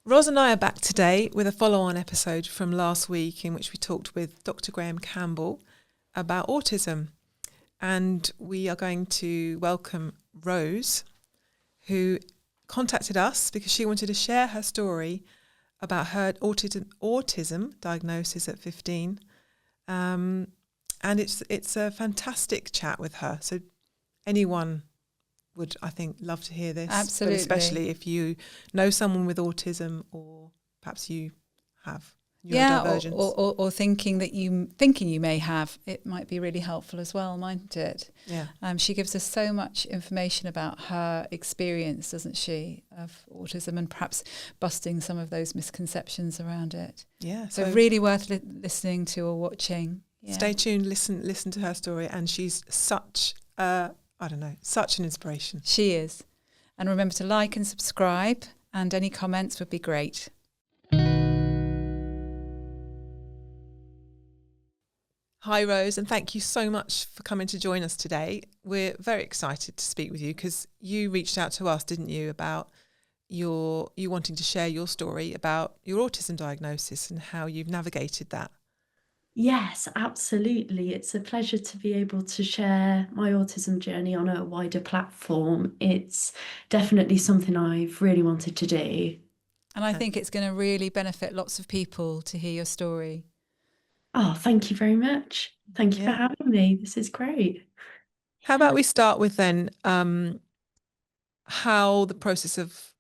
Ros and I are back today with a follow-on episode from last week in which we talked with Dr. Graham Campbell about autism. And we are going to welcome Rose, who contacted us because she wanted to share her story about her autism diagnosis at 15. And it's a fantastic chat with her. So anyone would, I think, love to hear this. Absolutely. But especially if you know someone with autism, or perhaps you have neurodivergence. Or thinking you may have, it might be really helpful as well, mightn't it? Yeah. She gives us so much information about her experience, doesn't she, of autism, and perhaps busting some of those misconceptions around it. Yeah. So really worth listening to or watching. Yeah. Stay tuned, listen to her story, and she's such an inspiration. She is. And remember to like and subscribe, and any comments would be great. Hi Rose, and thank you so much for coming to join us today. We're very excited to speak with you because you reached out to us, didn't you, about you wanting to share your story about your autism diagnosis and how you've navigated that. Yes, absolutely. It's a pleasure to be able to share my autism journey on a wider platform. It's definitely something I've really wanted to do. And I think it's going to really benefit lots of people to hear your story. Oh, thank you very much. Thank you for having me. This is great. How about we start with then how the process of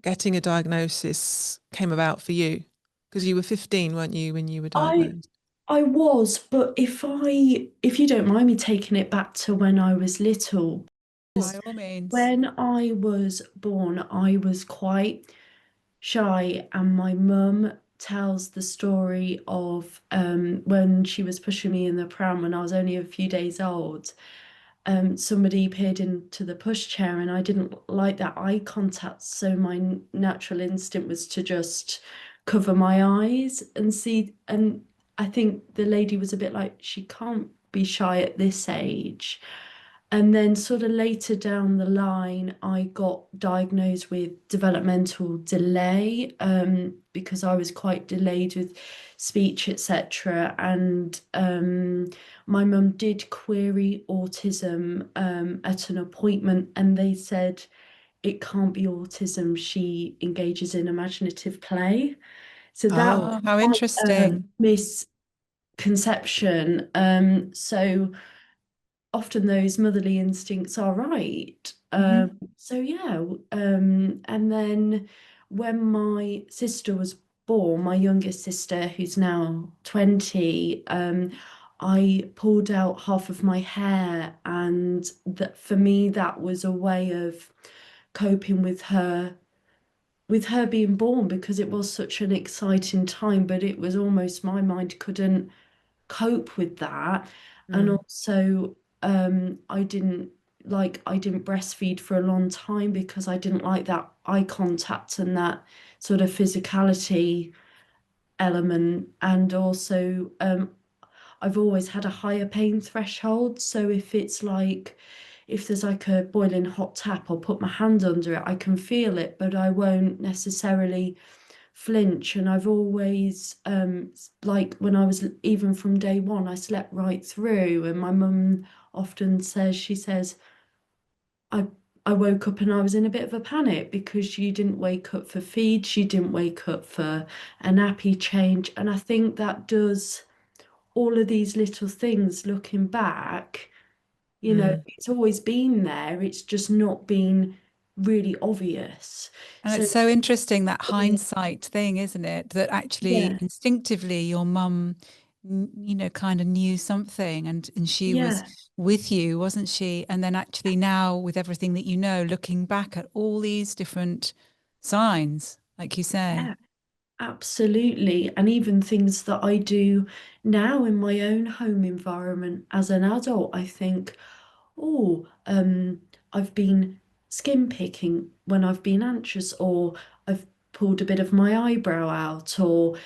getting a diagnosis came about for you? Because you were 15, weren't you, when you were diagnosed? I was, but if you don't mind me taking it back to when I was little. By all means. When I was born, I was quite shy, and my mum tells the story of when she was pushing me in the pram when I was only a few days old. Somebody peered into the pushchair, and I didn't like that eye contact, so my natural instinct was to just cover my eyes and see. And I think the lady was a bit like, she can't be shy at this age. And then sort of later down the line, I got diagnosed with developmental delay because I was quite delayed with speech, etc. And my mum did query autism at an appointment, and they said it can't be autism. She engages in imaginative play. So that was how interesting. Misconception. So often those motherly instincts are right. So yeah, and then when my sister was born, my youngest sister, who's now 20, I pulled out half of my hair, and that for me that was a way of coping with her being born, because it was such an exciting time, but it was almost my mind couldn't cope with that. And also I didn't breastfeed for a long time because I didn't like that eye contact and that sort of physicality element. And also I've always had a higher pain threshold, so if there's like a boiling hot tap, I'll put my hand under it, I can feel it, but I won't necessarily flinch. And I've always like when I was, even from day one, I slept right through. And my mum often says, she says, I woke up and I was in a bit of a panic because you didn't wake up for feeds, you didn't wake up for a nappy change. And I think that does all of these little things, looking back, it's always been there, it's just not been really obvious. And it's so interesting, that hindsight thing, isn't it? That actually instinctively your mum, kind of knew something, and she was with you, wasn't she? And then actually now, with everything that you know, looking back at all these different signs, like you say. Yeah, absolutely. And even things that I do now in my own home environment as an adult, I think, oh, I've been skin picking when I've been anxious, or I've pulled a bit of my eyebrow out, or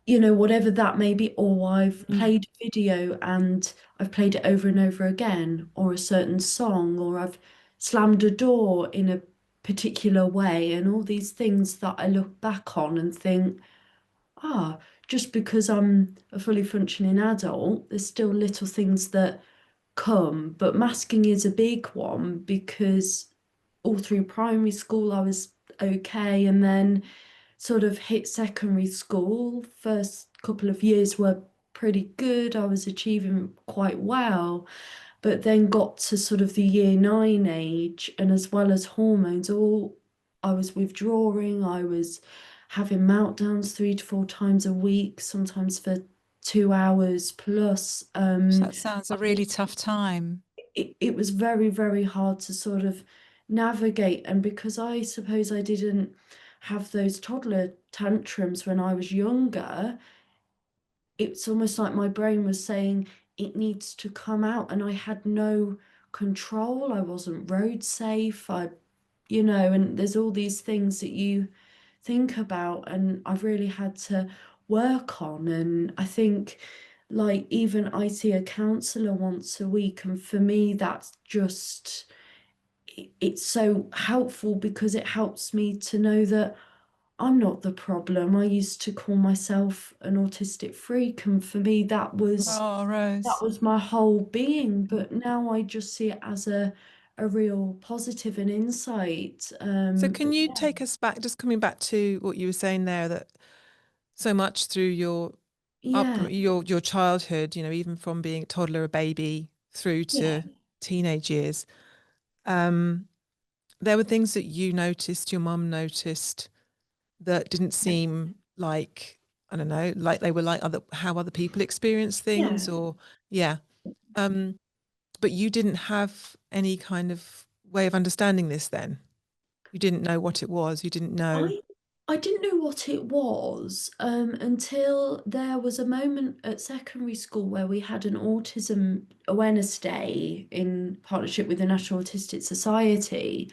whatever that may be, or I've played a video and I've played it over and over again, or a certain song, or I've slammed a door in a particular way, and all these things that I look back on and think, ah, just because I'm a fully functioning adult, there's still little things that come. But masking is a big one because all through primary school I was okay, and then sort of hit secondary school. First couple of years were pretty good. I was achieving quite well, but then got to sort of the year 9 age, and as well as hormones, all I was withdrawing. I was having meltdowns 3 to 4 times a week, sometimes for 2 hours plus. So that sounds a really tough time. It was very, very hard to sort of navigate. And because I suppose I didn't have those toddler tantrums when I was younger, it's almost like my brain was saying it needs to come out, and I had no control. I wasn't road safe. And there's all these things that you think about, and I've really had to work on. And I think, like, even I see a counsellor once a week, and for me, that's just it's so helpful because it helps me to know that I'm not the problem. I used to call myself an autistic freak, and for me, Oh, that Rose. was my whole being. But now I just see it as a real positive and insight. So can But you take us back, just coming back to what you were saying there, that so much through your yeah, your childhood, even from being a toddler, a baby, through yeah, to teenage years, um, there were things that you noticed, your mum noticed, that didn't yeah, seem like, I don't know, like they were like how other people experience things, yeah. or yeah. Um, but you didn't have any kind of way of understanding this then. You didn't know what it was. You didn't know. I I didn't know what it was until there was a moment at secondary school where we had an autism awareness day in partnership with the National Autistic Society.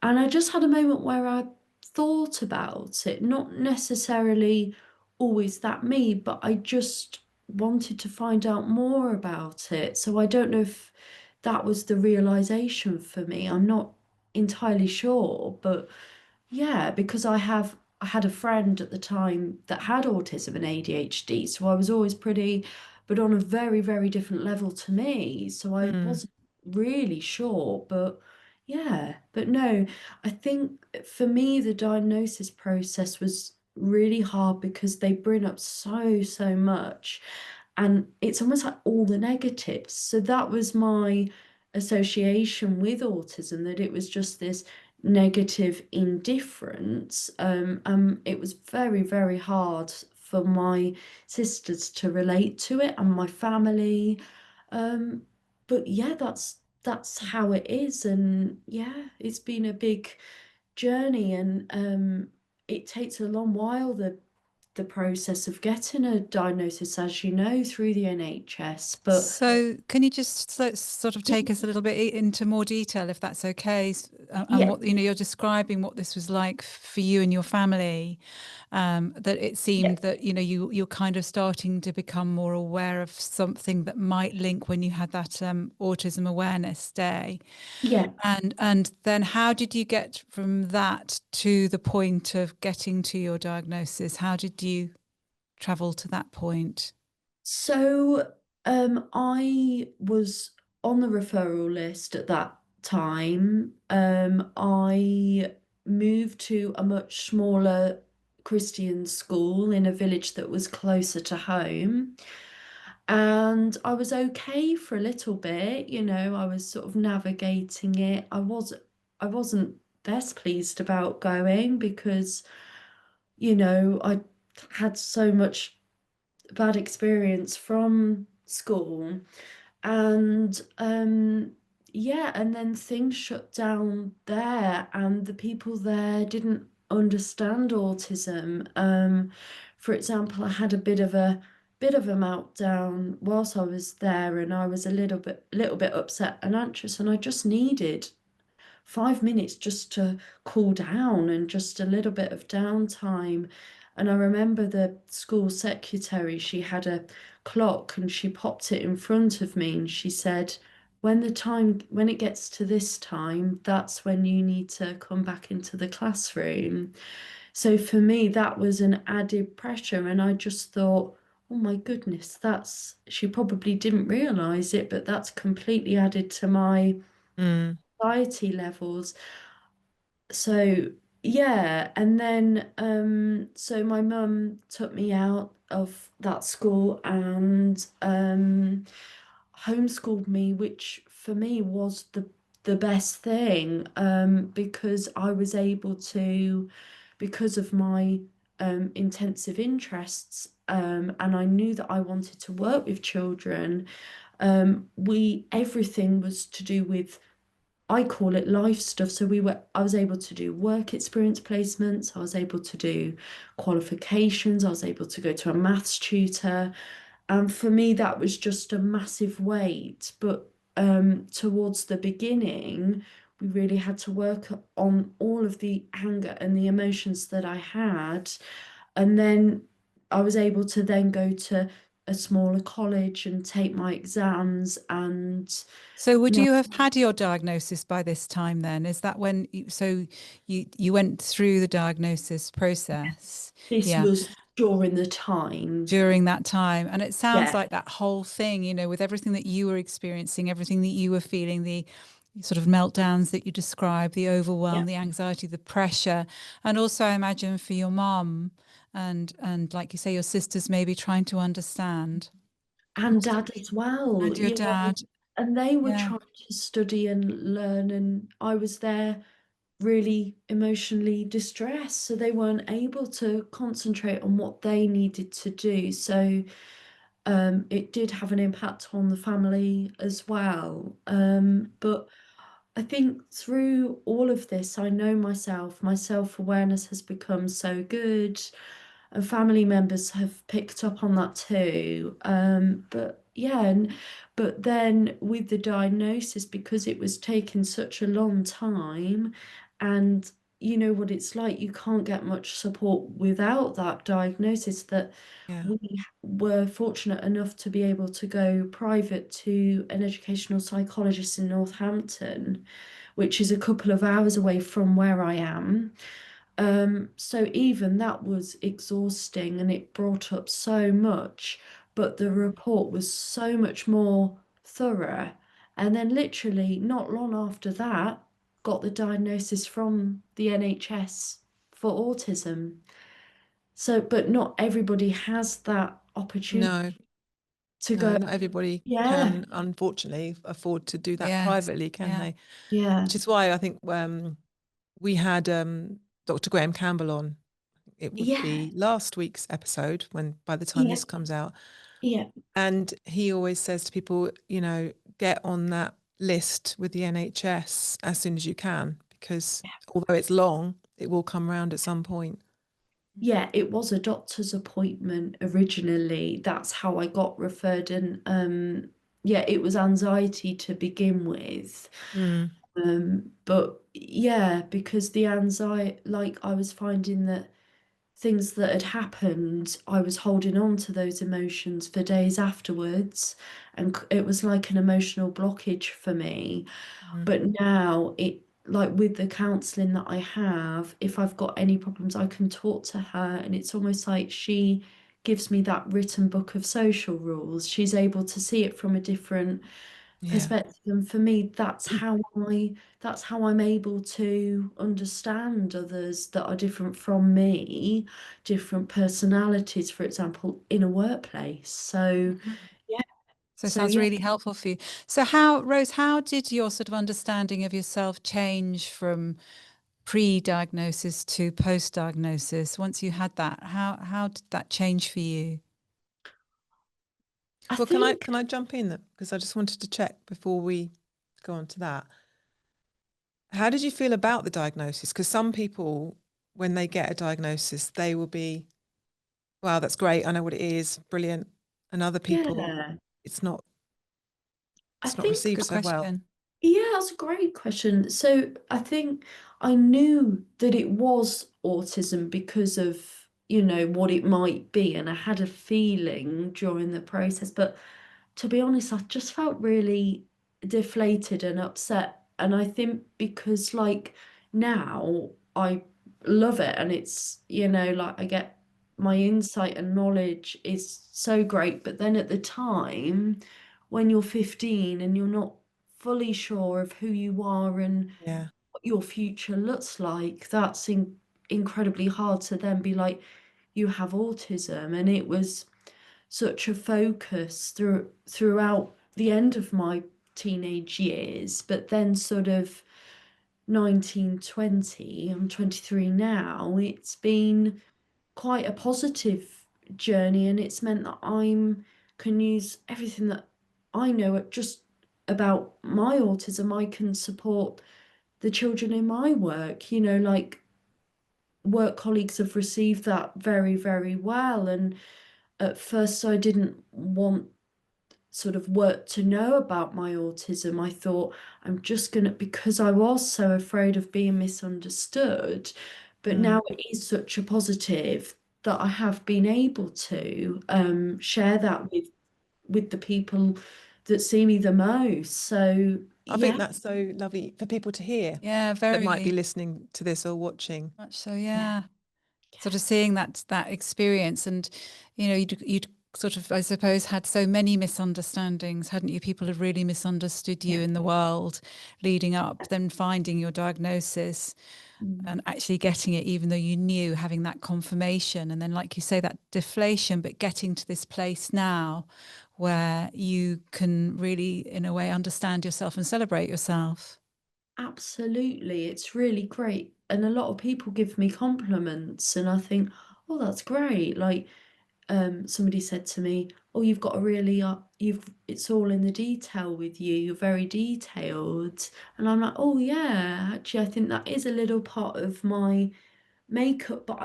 And I just had a moment where I thought about it, not necessarily always that me, but I just wanted to find out more about it. So I don't know if that was the realization for me. I'm not entirely sure, but yeah, because I had a friend at the time that had autism and ADHD, so I was always pretty, but on a very, very different level to me. So I Mm, wasn't really sure, but yeah, but no, I think for me the diagnosis process was really hard because they bring up so, so much, and it's almost like all the negatives. So that was my association with autism, that it was just this negative indifference. It was very, very hard for my sisters to relate to it, and my family. Um, but yeah, that's how it is. And yeah, it's been a big journey, and it takes a long while, the process of getting a diagnosis, as you know, through the NHS. But So can you just sort of take us a little bit into more detail, if that's okay, and yeah, what, you're describing what this was like for you and your family, that it yeah, seemed that, you're kind of starting to become more aware of something that might link when you had that autism awareness day. yeah. And then how did you get from that to the point of getting to your diagnosis? How did you travel to that point? So I was on the referral list at that time. I moved to a much smaller Christian school in a village that was closer to home. And I was okay for a little bit, I was sort of navigating it. I wasn't best pleased about going because, I had so much bad experience from school. And yeah, and then things shut down there, and the people there didn't understand autism. For example, I had a bit of a meltdown whilst I was there, and I was a little bit upset and anxious, and I just needed 5 minutes just to cool down and just a little bit of downtime. And I remember the school secretary, she had a clock and she popped it in front of me and she said, when it gets to this time, that's when you need to come back into the classroom. So for me, that was an added pressure. And I just thought, oh my goodness, she probably didn't realize it, but that's completely added to my anxiety levels. So yeah, and then so my mum took me out of that school and homeschooled me, which for me was the best thing, because I was able to, because of my intensive interests, and I knew that I wanted to work with children. Everything was to do with, I call it life stuff. So I was able to do work experience placements, I was able to do qualifications, I was able to go to a maths tutor. And for me, that was just a massive weight. But towards the beginning, we really had to work on all of the anger and the emotions that I had. And then I was able to then go to a smaller college and take my exams. And So would now you have had your diagnosis by this time then? Is that when you went through the diagnosis process? this Yeah. was during the time. During that time. And it sounds Yeah. like that whole thing, with everything that you were experiencing, everything that you were feeling, the sort of meltdowns that you described, the Yeah. overwhelm, the anxiety, the pressure, and also I imagine for your mum and like you say, your sisters maybe trying to understand. And dad as well, And your dad. and they were Yeah. trying to study and learn, and I was there really emotionally distressed, so they weren't able to concentrate on what they needed to do. So it did have an impact on the family as well. But I think through all of this, I know myself, my self-awareness has become so good, and family members have picked up on that too. But yeah, but then with the diagnosis, because it was taking such a long time, and you know what it's like, you can't get much support without that diagnosis, that Yeah. we were fortunate enough to be able to go private to an educational psychologist in Northampton, which is a couple of hours away from where I am. So even that was exhausting and it brought up so much, but the report was so much more thorough. And then literally not long after that, got the diagnosis from the NHS for autism. So, but not everybody has that opportunity No, to no, go, not everybody yeah, can, unfortunately, afford to do that Yes. privately, can Yeah. they? yeah, Which is why I think we had Dr. Graham Campbell on. It would yeah, be last week's episode when by the time yeah, this comes out. yeah, And he always says to people, get on that list with the NHS as soon as you can, because although it's long, it will come round at some point. yeah. It was a doctor's appointment originally. That's how I got referred, and yeah, it was anxiety to begin with. Mm, But yeah, because the anxiety, like I was finding that things that had happened, I was holding on to those emotions for days afterwards, and it was like an emotional blockage for me. mm, But now like with the counselling that I have, if I've got any problems, I can talk to her, and it's almost like she gives me that written book of social rules. She's able to see it from a different yeah. perspective, and for me, that's how I'm able to understand others that are different from me, different personalities, for example, in a workplace. So yeah, So it so sounds yeah. really helpful for you. So Rose, how did your sort of understanding of yourself change from pre-diagnosis to post-diagnosis? Once you had that, how did that change for you? I Well, can I think can I jump in because I just wanted to check before we go on to that. How did you feel about the diagnosis? Because some people, when they get a diagnosis, they will be, wow, that's great. I know what it is. Brilliant. And other people, yeah, it's not I it's not think received Good so well. question. yeah, that's a great question. So I think I knew that it was autism because of, what it might be, and I had a feeling during the process. But to be honest, I just felt really deflated and upset. And I think because like now I love it, and it's, you know, like I get my insight and knowledge is so great. But then at the time when you're 15 and you're not fully sure of who you are and Yeah. what your future looks like, that's incredibly hard to then be like, you have autism. And it was such a focus throughout the end of my teenage years, but then sort of 19, 20, I'm 23 now, it's been quite a positive journey, and it's meant that can use everything that I know just about my autism. I can support the children in my work, you know, like work colleagues have received that very, very well. And at first I didn't want sort of work to know about my autism. I thought I'm just gonna, because I was so afraid of being misunderstood. But now it is such a positive that I have been able to share that with the people that see me the most. So I think that's so lovely for people to hear. Yeah, that might be very listening to this or watching. much so. Yeah. Sort of seeing that experience, and you know, you'd sort of, I suppose, had so many misunderstandings, hadn't you? People have really misunderstood you in the world leading up, then finding your diagnosis and actually getting it, even though you knew, having that confirmation, and then, like you say, that deflation, but getting to this place now where you can really, in a way, understand yourself and celebrate yourself. Absolutely, it's really great. And a lot of people give me compliments, and I think, oh, that's great. Like, somebody said to me, oh, you've got a really, it's all in the detail with you. You're very detailed. And I'm like, oh yeah, actually, I think that is a little part of my makeup. But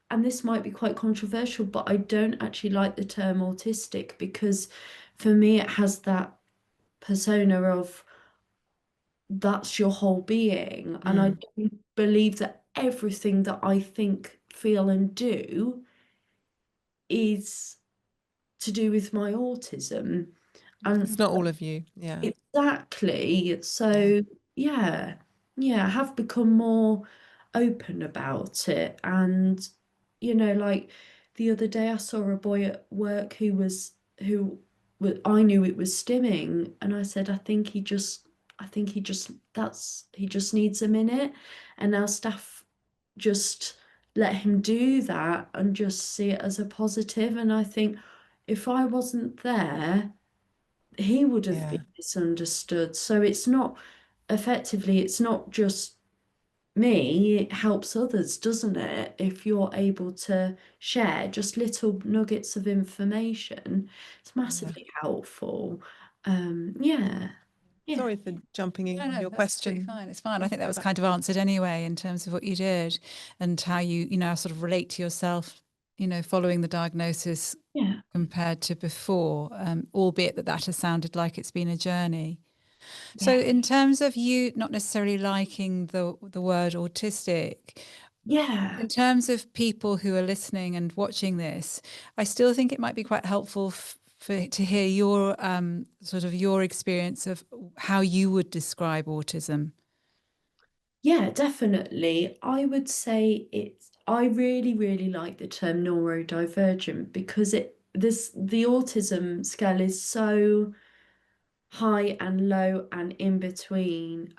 and this might be quite controversial, but I don't actually like the term autistic, because for me, it has that persona of that's your whole being. And I don't believe that everything that I think, feel, and do is to do with my autism. And It's not all of you. Yeah. exactly. So yeah, I have become more open about it. And you know, like the other day I saw a boy at work who I knew it was stimming, and I said, he just needs a minute. And our staff just let him do that and just see it as a positive. And I think if I wasn't there, he would have Yeah. been misunderstood. So it's not, effectively, it's not just me, it helps others, doesn't it? If you're able to share just little nuggets of information, it's massively helpful. Yeah. Sorry for jumping in on No, your that's absolutely question. fine. It's fine. I think that was kind of answered anyway in terms of what you did and how you know, sort of relate to yourself, you know, following the diagnosis Yeah. compared to before, albeit that has sounded like it's been a journey. So Yeah. in terms of you not necessarily liking the word autistic, Yeah. in terms of people who are listening and watching this, I still think it might be quite helpful to hear your sort of your experience of how you would describe autism. Yeah, definitely. I would say I really, really like the term neurodivergent, because the autism scale is so high and low and in between.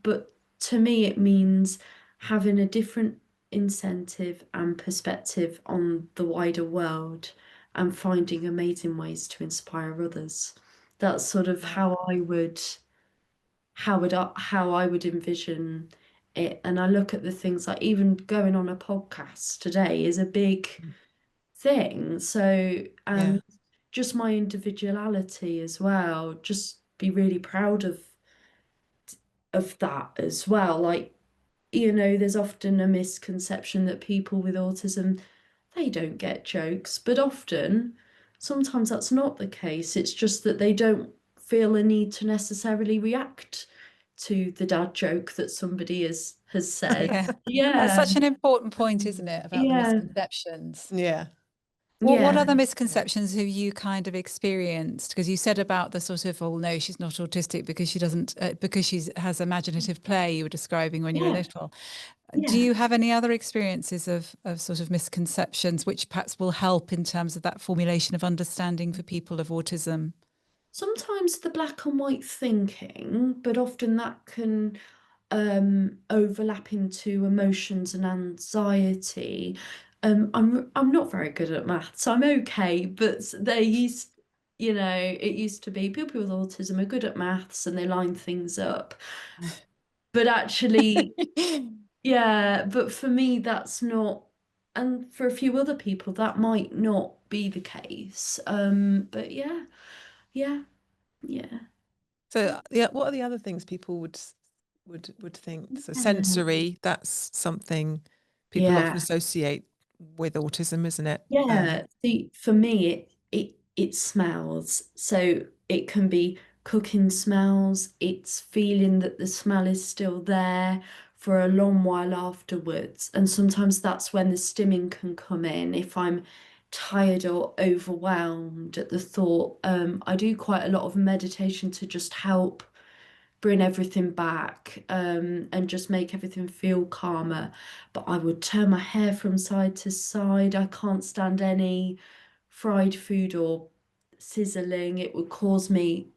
But to me, it means having a different incentive and perspective on the wider world and finding amazing ways to inspire others. That's sort of how I would envision it. And I look at the things like even going on a podcast today is a big thing. So, and just my individuality as well, just be really proud of that as well. Like, you know, there's often a misconception that people with autism, they don't get jokes, but sometimes that's not the case. It's just that they don't feel a need to necessarily react to the dad joke that somebody has said. Yeah, that's Yeah. such an important point, isn't it, about the Yeah. misconceptions? Yeah. What other misconceptions have you kind of experienced? Because you said about the sort of, oh no, she's not autistic because she doesn't, because she has imaginative play you were describing when you were little. Do you have any other experiences of sort of misconceptions which perhaps will help in terms of that formulation of understanding for people of autism? Sometimes the black and white thinking, but often that can overlap into emotions and anxiety. I'm not very good at maths. I'm okay, but it used to be people with autism are good at maths and they line things up. But actually, yeah, but for me that's not, and for a few other people that might not be the case. But yeah, yeah, yeah. So yeah, what are the other things people would think? So Yeah. sensory, that's something people often Yeah. associate with autism, isn't it? Yeah, see, for me, it smells. So it can be cooking smells. It's feeling that the smell is still there for a long while afterwards. And sometimes that's when the stimming can come in. If I'm tired or overwhelmed at the thought, I do quite a lot of meditation to just help bring everything back, and just make everything feel calmer. But I would turn my hair from side to side. I can't stand any fried food or sizzling. It would cause me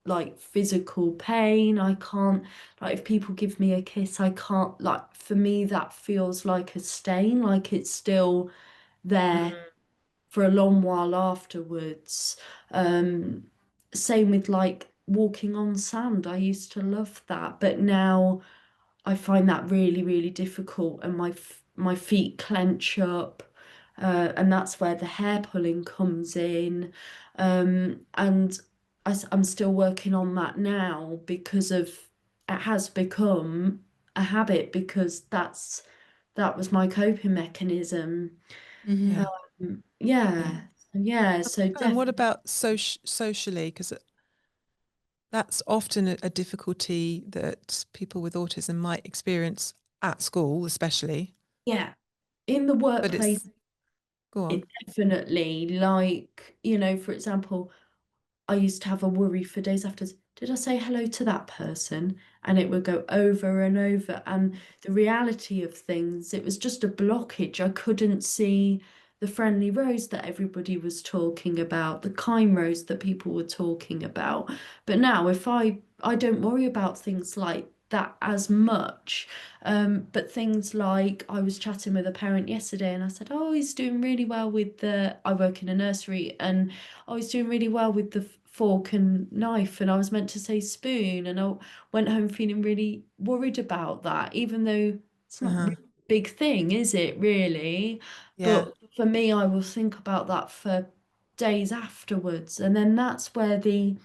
like physical pain. I can't, like, if people give me a kiss, I can't, like, for me, that feels like a stain, like it's still there for a long while afterwards. Same with like walking on sand. I used to love that, but now I find that really, really difficult, and my feet clench up, and that's where the hair pulling comes in. And I'm still working on that now because of it has become a habit because that was my coping mechanism. Yeah. Yeah, yeah. So And what definitely, about socially? Because that's often a difficulty that people with autism might experience at school, especially. yeah. In the But workplace, it's go on. it definitely, like, for example, I used to have a worry for days after, did I say hello to that person? And it would go over and over. And the reality of things, it was just a blockage. I couldn't see the friendly rose that everybody was talking about, the kind rose that people were talking about. But now if I don't worry about things like that as much. But things like I was chatting with a parent yesterday and I said, oh, he's doing really well with I work in a nursery, and I was doing really well with the fork and knife, and I was meant to say spoon, and I went home feeling really worried about that, even though it's not really a big thing, is it really? Yeah. But for me, I will think about that for days afterwards, and then that's where the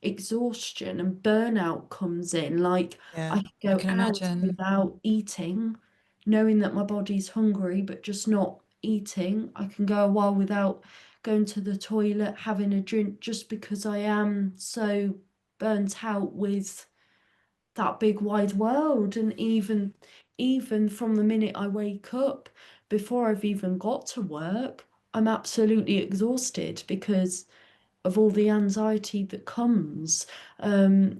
exhaustion and burnout comes in. Like Yeah. I could I go can hours imagine. without eating, knowing that my body's hungry, but just not eating. I can go a while without going to the toilet, having a drink, just because I am so burnt out with that big wide world. And even from the minute I wake up, before I've even got to work, I'm absolutely exhausted because of all the anxiety that comes.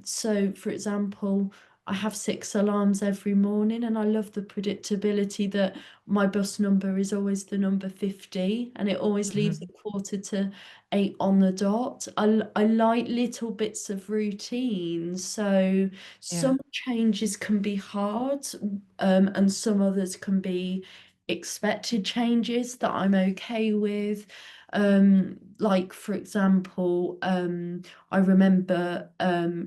So, for example, I have 6 alarms every morning, and I love the predictability that my bus number is always the number 50, and it always leaves at 7:45 on the dot. I like little bits of routine. So, Yeah. some changes can be hard, and some others can be expected changes that I'm okay with. Like for example, I remember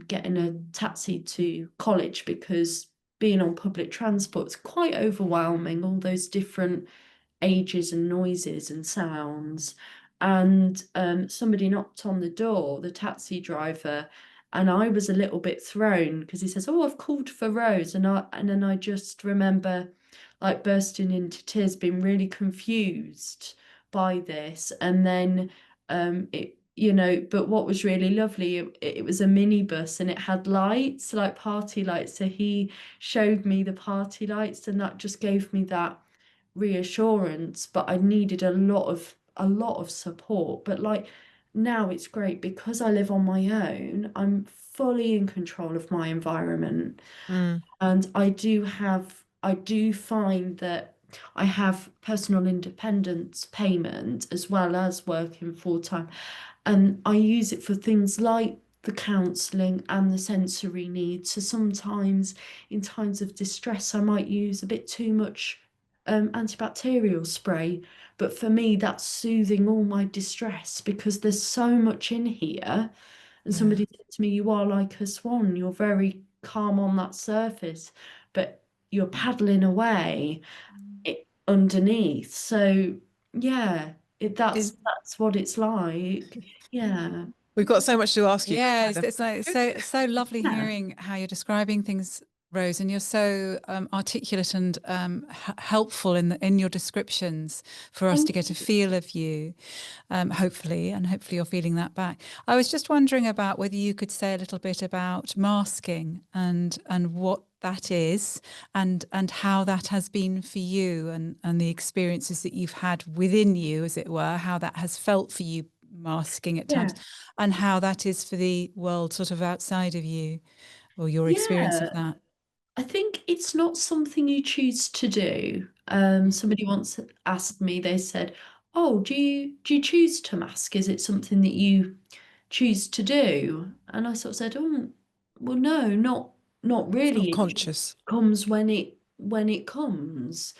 getting a taxi to college because being on public transport is quite overwhelming, all those different ages and noises and sounds. And somebody knocked on the door, the taxi driver, and I was a little bit thrown because he says, "Oh, I've called for Rose," and then I just remember like bursting into tears, being really confused by this. And then but what was really lovely, it was a minibus and it had lights, like party lights. So he showed me the party lights, and that just gave me that reassurance. But I needed a lot of a lot of support. But like now it's great because I live on my own. I'm fully in control of my environment. And I do find that I have personal independence payment as well as working full time. And I use it for things like the counselling and the sensory needs. So sometimes in times of distress, I might use a bit too much antibacterial spray. But for me, that's soothing all my distress because there's so much in here. And somebody said to me, "You are like a swan. You're very calm on that surface, but you're paddling away underneath." So yeah, that's what it's like. Yeah. We've got so much to ask you. Yeah, it's like so lovely hearing how you're describing things, Rose, and you're so articulate and helpful in your descriptions for us to get a feel of you, hopefully you're feeling that back. I was just wondering about whether you could say a little bit about masking and what that is and how that has been for you and the experiences that you've had within you, as it were, how that has felt for you, masking at times, and how that is for the world sort of outside of you or your experience of that. I think it's not something you choose to do. Somebody once asked me, they said, "Oh, do you choose to mask? Is it something that you choose to do?" And I sort of said, "Oh, well, no, not It's not really. It conscious. comes when it comes."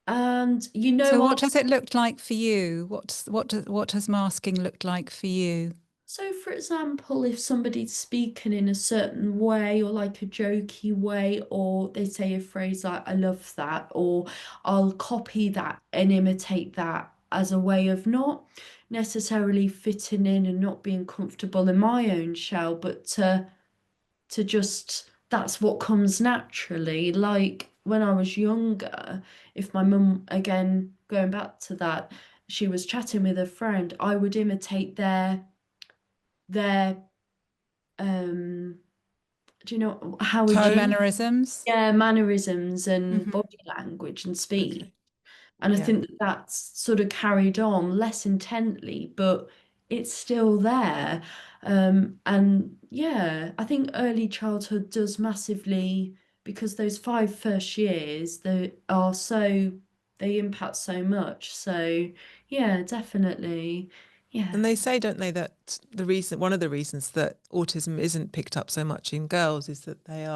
And So what has it looked like for you? What has masking looked like for you? So, for example, if somebody's speaking in a certain way or like a jokey way, or they say a phrase like, "I love that," or I'll copy that and imitate that as a way of not necessarily fitting in and not being comfortable in my own shell, but to just, that's what comes naturally. Like when I was younger, if my mum, again, going back to that, she was chatting with a friend, I would imitate their do you know, how would you, Mannerisms. mannerisms and body language and speech. And I think that that's sort of carried on less intently, but it's still there. And yeah, I think early childhood does massively, because those 5 first years they impact so much. So yeah, definitely. Yeah. And they say, don't they, that one of the reasons that autism isn't picked up so much in girls is that they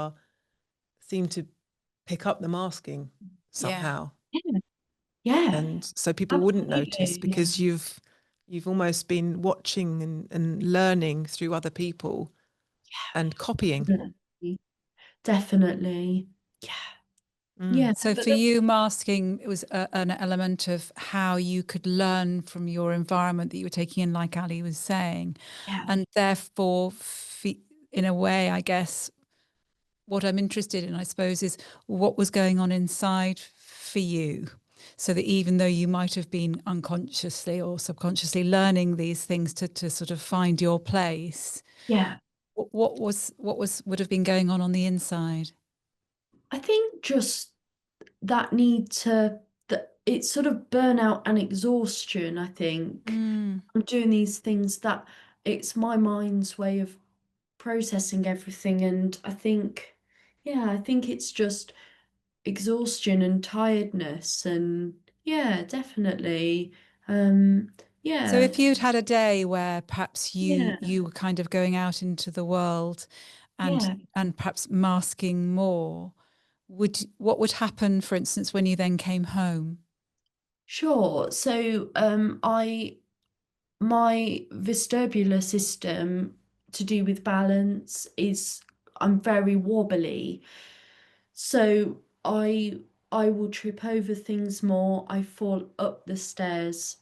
seem to pick up the masking somehow. Yeah. Yeah. And so people wouldn't notice Absolutely. because you've almost been watching and learning through other people and copying. Definitely. Yeah. Yeah. So for you, masking, it was an element of how you could learn from your environment that you were taking in, like Ali was saying. And therefore, in a way, I guess, what I'm interested in, I suppose, is what was going on inside for you. So that even though you might have been unconsciously or subconsciously learning these things to sort of find your place, what would have been going on the inside? I think just that it's sort of burnout and exhaustion. I think I'm doing these things that it's my mind's way of processing everything. And I think it's just exhaustion and tiredness. And yeah, definitely. So Yeah. if you'd had a day where perhaps you were kind of going out into the world and perhaps masking more, what would happen, for instance, when you then came home? Sure. So my vestibular system, to do with balance, is I'm very wobbly. So I will trip over things more. I fall up the stairs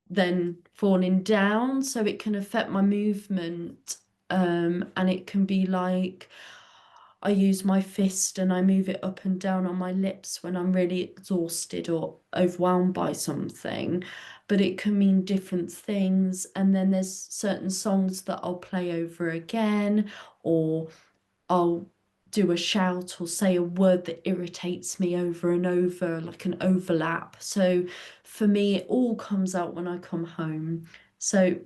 than falling down. So it can affect my movement. And it can be like I use my fist and I move it up and down on my lips when I'm really exhausted or overwhelmed by something. But it can mean different things. And then there's certain songs that I'll play over again, or I'll do a shout or say a word that irritates me over and over, like an overlap. So for me, it all comes out when I come home. So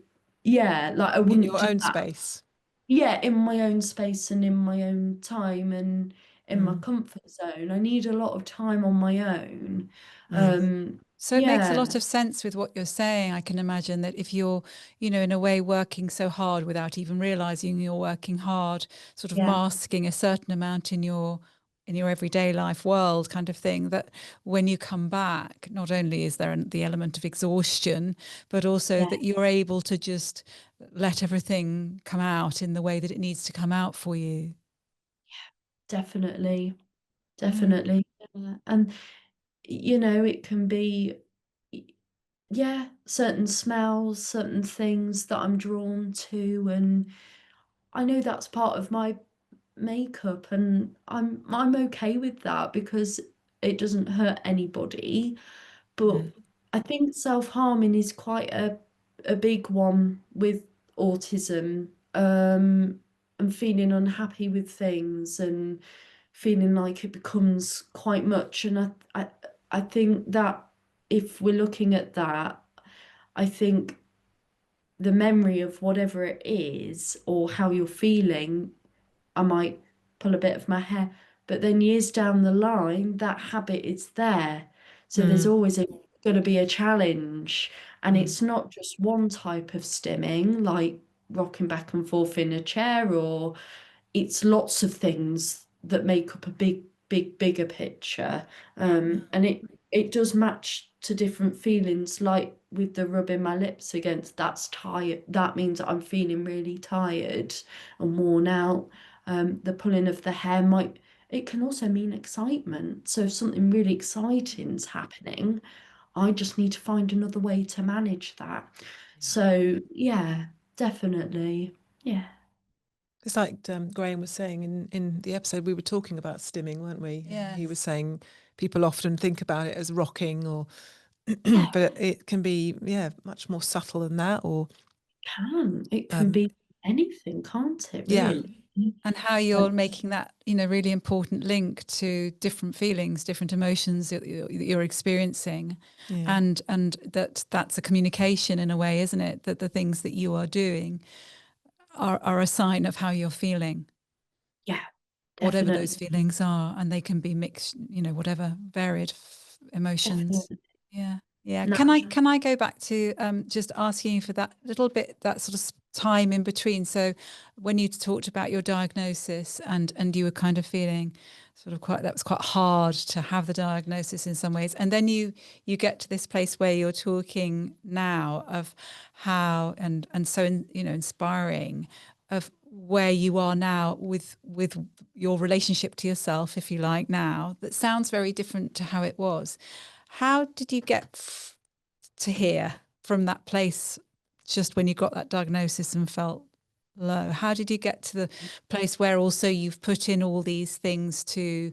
yeah, like I In wouldn't your do own that. space. Yeah, in my own space and in my own time and in my Mm. comfort zone. I need a lot of time on my own. Mm. So it makes a Yeah, lot of sense with what you're saying. I can imagine that if you're, in a way working so hard without even realizing you're working hard, sort of yeah, masking a certain amount in your everyday life world kind of thing, that when you come back, not only is there the element of exhaustion, but also yeah, that you're able to just let everything come out in the way that it needs to come out for you. definitely, Mm. definitely. Yeah. And it can be, yeah, certain smells, certain things that I'm drawn to, and I know that's part of my makeup, and I'm okay with that because it doesn't hurt anybody. But Mm. I think self-harming is quite a big one with autism, and feeling unhappy with things and feeling like it becomes quite much. And I think that if we're looking at that, I think the memory of whatever it is or how you're feeling, I might pull a bit of my hair, but then years down the line, that habit is there. So there's Mm. always going to be a challenge. And Mm. it's not just one type of stimming, like rocking back and forth in a chair, or it's lots of things that make up a bigger picture. And it does match to different feelings, like with the rubbing my lips against, that's tired. That means I'm feeling really tired and worn out. The pulling of the hair it can also mean excitement. So if something really exciting's happening, I just need to find another way to manage that. Yeah. So yeah, definitely. Yeah. It's like Graham was saying in the episode, we were talking about stimming, weren't we? He was Yes. saying people often think about it as rocking, or Yeah. but it can be, much more subtle than that. Or It can um, be anything, can't it, yeah, really? And how Uh, you're making that, really important link to different feelings, different emotions that you're experiencing, yeah, and that's a communication in a way, isn't it? That the things that you are doing are a sign of how you're feeling, yeah, whatever those definitely, feelings are, and they can be mixed, whatever varied emotions. definitely. Yeah. Yeah. No, Can I go back to just asking you for that little bit, that sort of time in between? So when you talked about your diagnosis and you were kind of feeling sort of that was quite hard to have the diagnosis in some ways. And then you get to this place where you're talking now of how and so inspiring of where you are now with your relationship to yourself, if you like, now that sounds very different to how it was. How did you get to here from that place just when you got that diagnosis and felt low? How did you get to the place where also you've put in all these things to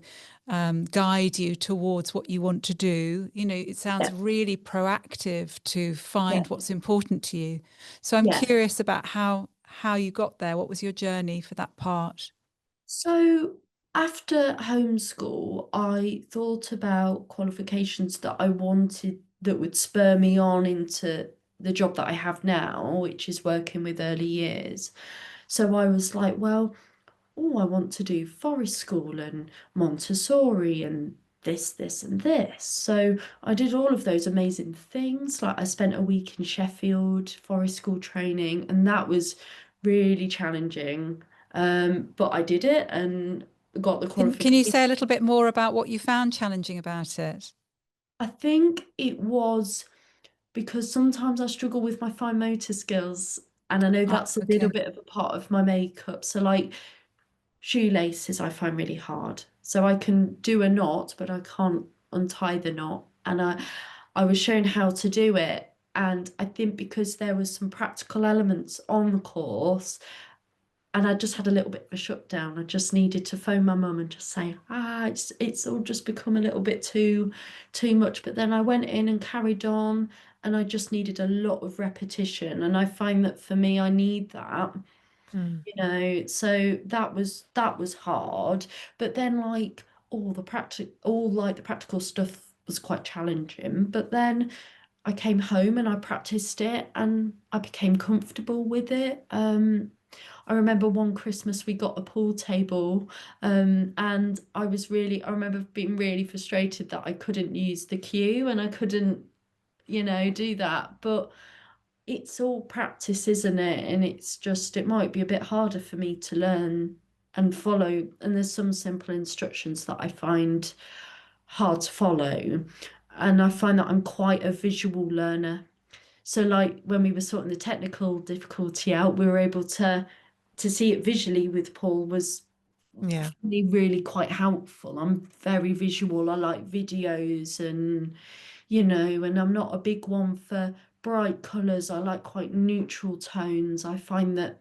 guide you towards what you want to do? It sounds yeah, really proactive to yeah, find what's important to you. So I'm yeah. curious about how you got there. What was your journey for that part? So after homeschool, I thought about qualifications that I wanted that would spur me on into the job that I have now, which is working with early years. So I was like, well, oh, I want to do forest school and Montessori and this, and this. So I did all of those amazing things. Like I spent a week in Sheffield, forest school training, and that was really challenging. But I did it and got the Can you qualification. say a little bit more about what you found challenging about it? I think it was because sometimes I struggle with my fine motor skills, and I know Ah, that's a little okay. bit of a part of my makeup. So like shoelaces I find really hard. So I can do a knot, but I can't untie the knot. And I was shown how to do it. And I think because there was some practical elements on the course, and I just had a little bit of a shutdown. I just needed to phone my mum and just say, it's all just become a little bit too much. But then I went in and carried on, and I just needed a lot of repetition. And I find that for me, I need that. you know, so that was hard. But then like all the practical stuff was quite challenging. But then I came home and I practiced it and I became comfortable with it. I remember one Christmas we got a pool table, and I remember being really frustrated that I couldn't use the cue and I couldn't, you know, do that. But it's all practice, isn't it? And it's just, it might be a bit harder for me to learn and follow. And there's some simple instructions that I find hard to follow. And I find that I'm quite a visual learner. So like when we were sorting the technical difficulty out, we were able to see it visually with Paul was really, really quite helpful. I'm very visual. I like videos and, you know, and I'm not a big one for bright colours. I like quite neutral tones. I find that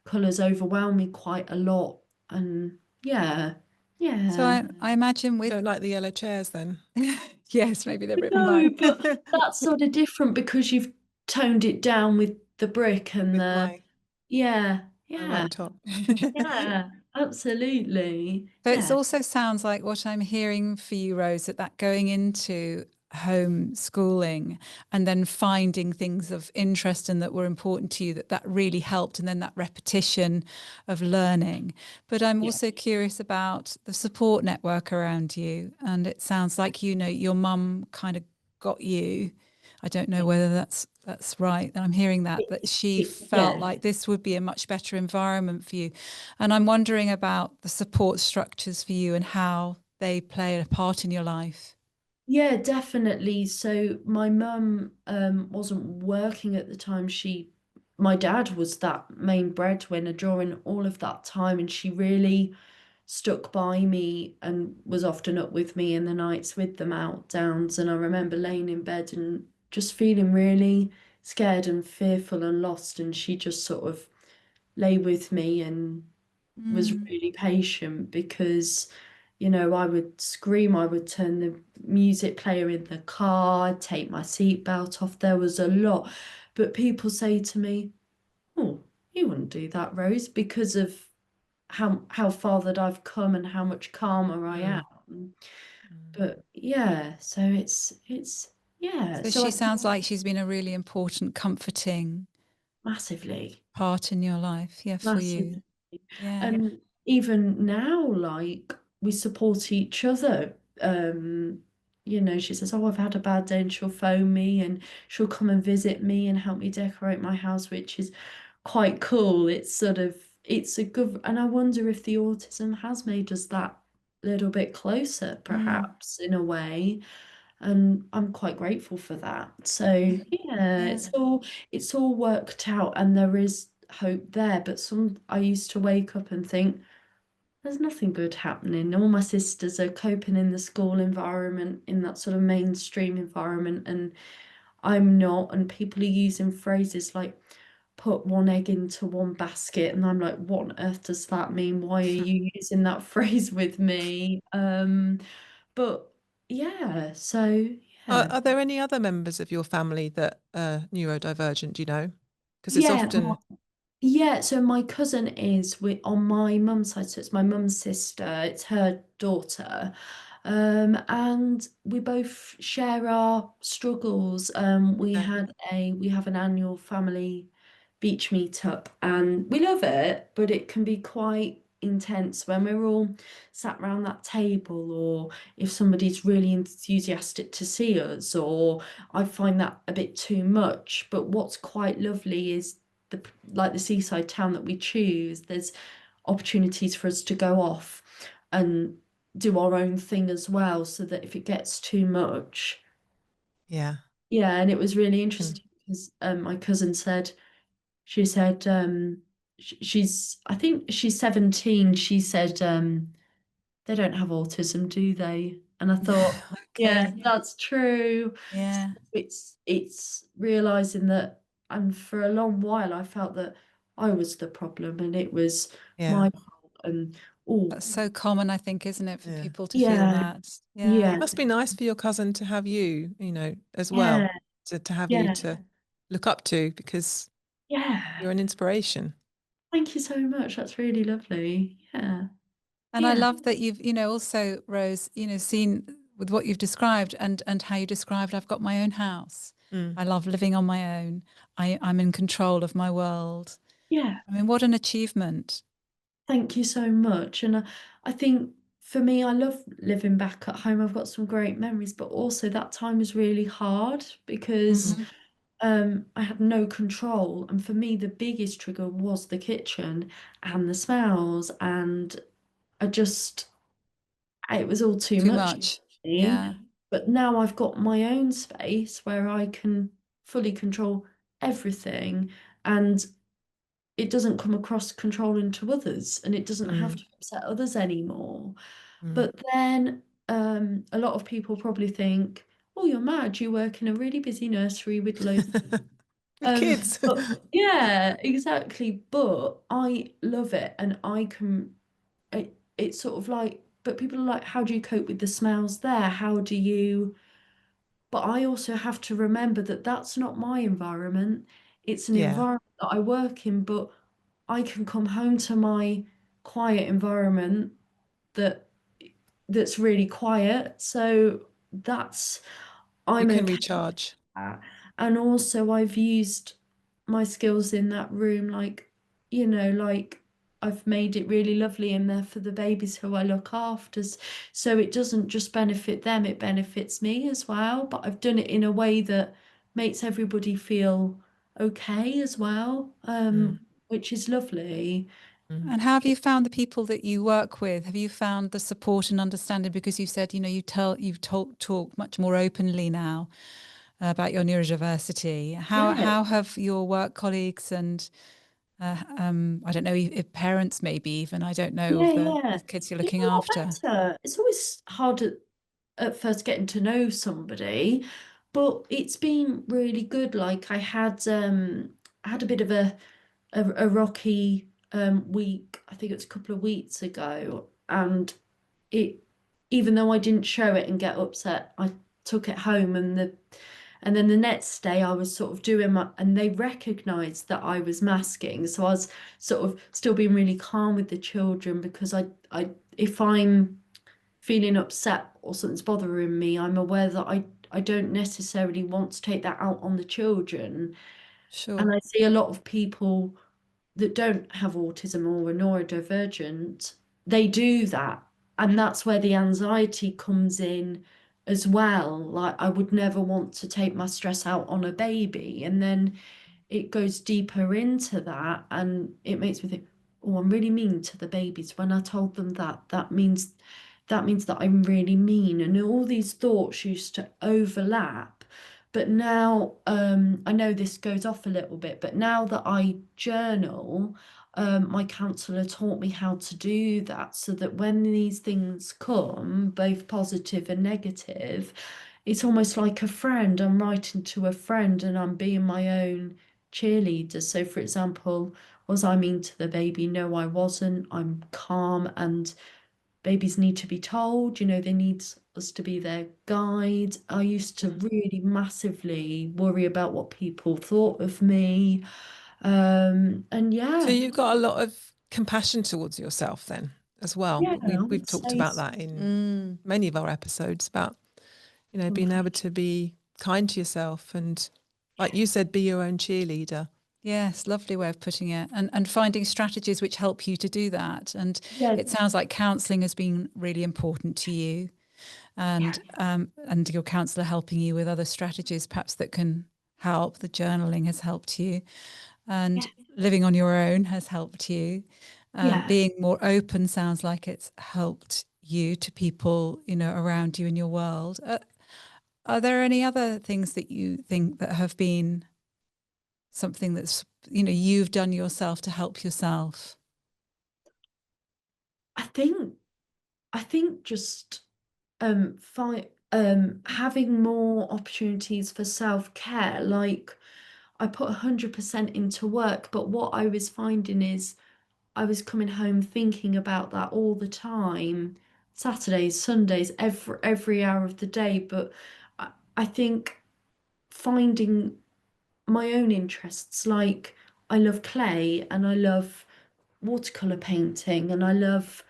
colours overwhelm me quite a lot. And yeah, So yeah. I imagine You with don't like the yellow chairs then? yes, maybe they're a bit No, bright. but that's sort of different because you've toned it down with the brick and With the, my yeah, white yeah, top. yeah, absolutely. So it Yeah, also sounds like what I'm hearing for you, Rose, that going into homeschooling and then finding things of interest and that were important to you, that really helped, and then that repetition of learning. But I'm yeah, also curious about the support network around you. And it sounds like, you know, your mum kind of got you. I don't know whether that's right. I'm hearing that she felt yeah. like this would be a much better environment for you. And I'm wondering about the support structures for you and how they play a part in your life. Yeah, definitely. So my mum wasn't working at the time. My dad was that main breadwinner during all of that time, and she really stuck by me and was often up with me in the nights with the meltdowns. And I remember laying in bed and just feeling really scared and fearful and lost, and she just sort of lay with me and was Mm. really patient because, you know, I would scream, I would turn the music player in the car, I'd take my seatbelt off. There was a lot. But people say to me, oh, you wouldn't do that, Rose, because of how far that I've come and how much calmer I Mm. am. Mm. But yeah, so it's yeah. So So I she think sounds like she's been a really important, comforting massively, part in your life. Yeah, for massively. you. Yeah. And even now, like we support each other. You know, she says, "Oh, I've had a bad day," and she'll phone me and she'll come and visit me and help me decorate my house, which is quite cool. It's sort of it's a good, and I wonder if the autism has made us that little bit closer, Mm. perhaps in a way. And I'm quite grateful for that. So yeah, Yeah. it's all worked out and there is hope there. But I used to wake up and think, there's nothing good happening. All my sisters are coping in the school environment, in that sort of mainstream environment, and I'm not. And people are using phrases like put one egg into one basket, and I'm like, what on earth does that mean? Why are you using that phrase with me? But yeah, so yeah. Are there any other members of your family that are neurodivergent, do you know? Because it's Yeah, often, yeah, so my cousin is on my mum's side, so it's my mum's sister, it's her daughter. And we both share our struggles. We have an annual family beach meetup and we love it, but it can be quite intense when we're all sat around that table, or if somebody's really enthusiastic to see us, or I find that a bit too much. But what's quite lovely is the like the seaside town that we choose, there's opportunities for us to go off and do our own thing as well, so that if it gets too much, yeah. yeah. And it was really Mm. interesting because my cousin said, she said she's, I think she's 17, she said they don't have autism, do they? And I thought, yeah, Okay. that's true. Yeah. It's realizing that, and for a long while I felt that I was the problem and it was Yeah. my fault. And oh, That's so common, I think, isn't it, for Yeah. people to feel yeah, that? Yeah. yeah, Must be nice for your cousin to have you, as yeah, well, to have you yeah, to look up to because yeah. you're an inspiration. Thank you so much. That's really lovely. Yeah. And I Yeah. love that you've, also, Rose, seen with what you've described and how you described, I've got my own house. I love living on my own. I'm in control of my world. Yeah. I mean, what an achievement. Thank you so much. And I think for me, I love living back at home. I've got some great memories, but also that time was really hard because Mm-hmm. I had no control. And for me, the biggest trigger was the kitchen and the smells. And I just, it was all too Too much much. for me. Yeah. But now I've got my own space where I can fully control everything. And it doesn't come across controlling to others, and it doesn't have Mm. to upset others anymore. Mm. But then a lot of people probably think, oh, you're mad, you work in a really busy nursery with loads of With kids. but yeah, exactly. But I love it, and I can it's sort of like, but people are like, how do you cope with the smells there? How do you But I also have to remember that that's not my environment. It's an Yeah, environment that I work in, but I can come home to my quiet environment that that's really quiet. So that's you I'm can okay recharge. that. And also I've used my skills in that room, like I've made it really lovely in there for the babies who I look after. So it doesn't just benefit them, it benefits me as well. But I've done it in a way that makes everybody feel okay as well, Mm. which is lovely. Mm. And how have you found the people that you work with? Have you found the support and understanding? Because you said, talk much more openly now about your neurodiversity. Yeah. How have your work colleagues and I don't know if parents maybe even, I don't know, Yeah, of the yeah. kids you're Yeah, looking a lot after? better. It's always hard at first getting to know somebody, but it's been really good. Like I had a bit of a rocky week, I think it was a couple of weeks ago, and it even though I didn't show it and get upset, I took it home, and then the next day I was sort of doing my, and they recognized that I was masking. So I was sort of still being really calm with the children because I if I'm feeling upset or something's bothering me, I'm aware that I don't necessarily want to take that out on the children. And Sure. I see a lot of people that don't have autism or are neurodivergent, they do that. And that's where the anxiety comes in as well. Like, I would never want to take my stress out on a baby. And then it goes deeper into that. And it makes me think, oh, I'm really mean to the babies. When I told them that, that means that I'm really mean. And all these thoughts used to overlap. But now, I know this goes off a little bit, but now that I journal, my counsellor taught me how to do that so that when these things come, both positive and negative, it's almost like a friend. I'm writing to a friend and I'm being my own cheerleader. So, for example, was I mean to the baby? No, I wasn't. I'm calm, and babies need to be told, they need us to be their guide. I used to Mm. really massively worry about what people thought of me. And So yeah, you've got a lot of compassion towards yourself then as well. yeah, I We've would talked say about so. that in Mm. many of our episodes about, being able to be kind to yourself and, like you said, be your own cheerleader. Yes, lovely way of putting it. And finding strategies which help you to do that. And Yeah, it sounds like counselling has been really important to you, yeah, and your counsellor helping you with other strategies perhaps that can help. The journaling has helped you, yeah, and living on your own has helped you. yeah. Being more open sounds like it's helped you to people, around you in your world. Are there any other things that you think that have been something that's, you've done yourself to help yourself? I think I think just having more opportunities for self-care. Like, I put 100% into work, but what I was finding is I was coming home thinking about that all the time, Saturdays, Sundays, every hour of the day. But I think finding my own interests, like I love clay and I love watercolour painting, and I love,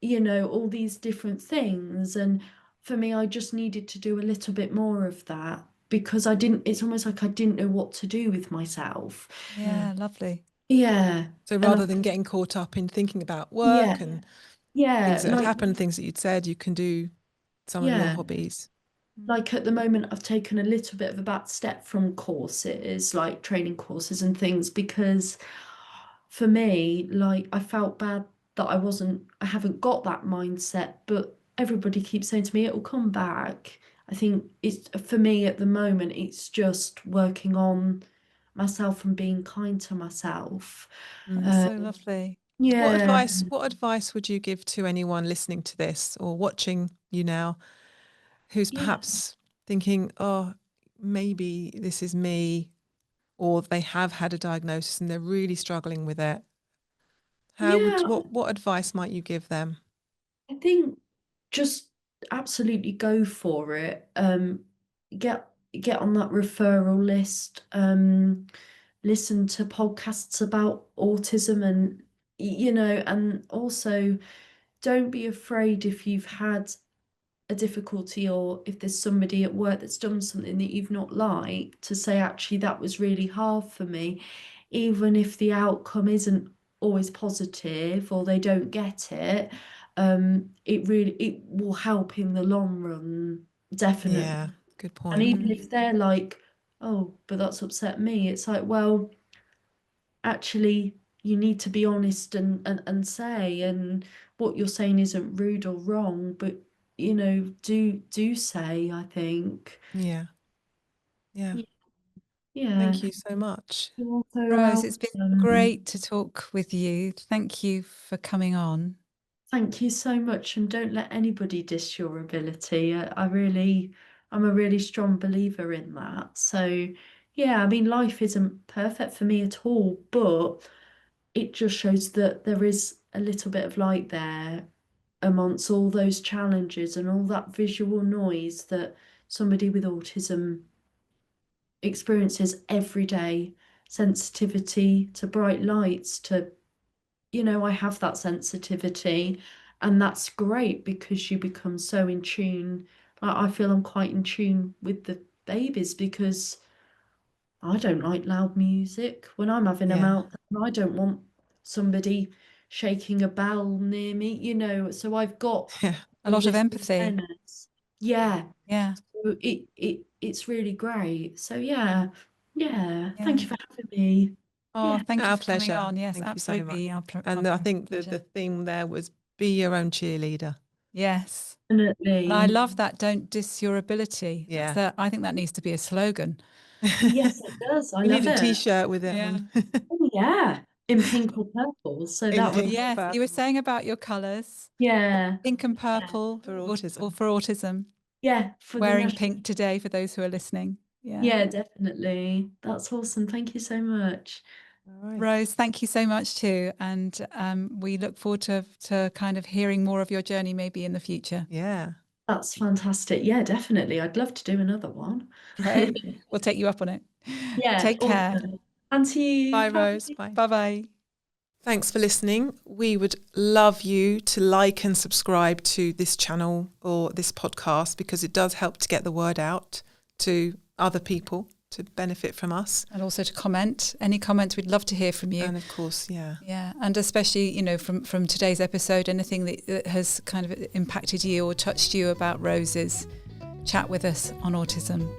all these different things. And for me, I just needed to do a little bit more of that, because it's almost like I didn't know what to do with myself. Yeah, lovely. Yeah. So rather than getting caught up in thinking about work Yeah. and Yeah. things that had happened, things that you'd said, you can do some of your Yeah. hobbies. Like at the moment, I've taken a little bit of a back step from courses, like training courses and things, because for me, like, I felt bad that I haven't got that mindset, but everybody keeps saying to me it'll come back. I think it's, for me at the moment, it's just working on myself and being kind to myself. So lovely. Yeah. What advice would you give to anyone listening to this or watching you now who's Yeah. perhaps thinking, oh, maybe this is me, or they have had a diagnosis and they're really struggling with it? Yeah. What advice might you give them? I think just absolutely go for it. Get get on that referral list. Listen to podcasts about autism, and and also don't be afraid if you've had a difficulty, or if there's somebody at work that's done something that you've not liked, to say, actually, that was really hard for me, even if the outcome isn't always positive or they don't get it. It will help in the long run, definitely. Yeah, good And point. even if they're like, oh, but that's upset me, it's like, well, actually, you need to be honest and say, and what you're saying isn't rude or wrong, but do say, I think. Yeah, yeah. Y- Yeah. Thank you so much. You're also Rose, it's been welcome. great to talk with you. Thank you for coming on. Thank you so much, and don't let anybody diss your ability. I'm a really strong believer in that. So, yeah, I mean, life isn't perfect for me at all, but it just shows that there is a little bit of light there amongst all those challenges and all that visual noise that somebody with autism experiences every day. Sensitivity to bright lights, to, I have that sensitivity, and that's great because you become so in tune. I feel I'm quite in tune with the babies, because I don't like loud music. When I'm having a Yeah, meltdown, I don't want somebody shaking a bell near me, so I've got yeah, A all lot of this empathy. awareness. Yeah. Yeah, So it's really great. So yeah, yeah. Thank yeah. you for having me. Oh, Yeah, thank you our for coming pleasure. on. Yes, Thank you so much. absolutely. Our And I think the pleasure. theme there was be your own cheerleader. Yes. And I definitely. love that. Don't diss your ability. Yeah. I think that needs to be a slogan. Yes, it does. I We need love a it. t-shirt with it Yeah. on. Oh yeah, in pink or purple. So In that would, pink or Yes, you were purple saying about your colours, yeah, pink and yeah, purple, for or autism. for autism. yeah, for the Wearing national. pink today for those who are listening. Yeah. Yeah, definitely. That's awesome. Thank you so much. All right. Rose, thank you so much too. And we look forward to kind of hearing more of your journey maybe in the future. Yeah. That's fantastic. Yeah, definitely. I'd love to do another one. Great. We'll take you up on it. Yeah, Take care. awesome. And to you. Bye, Bye. Rose. Bye. Bye-bye. Thanks for listening. We would love you to like and subscribe to this channel or this podcast, because it does help to get the word out to other people to benefit from us. And also to comment. Any comments, we'd love to hear from you. And of course, yeah. Yeah, and especially, from today's episode, anything that has kind of impacted you or touched you about Rose's, chat with us on autism.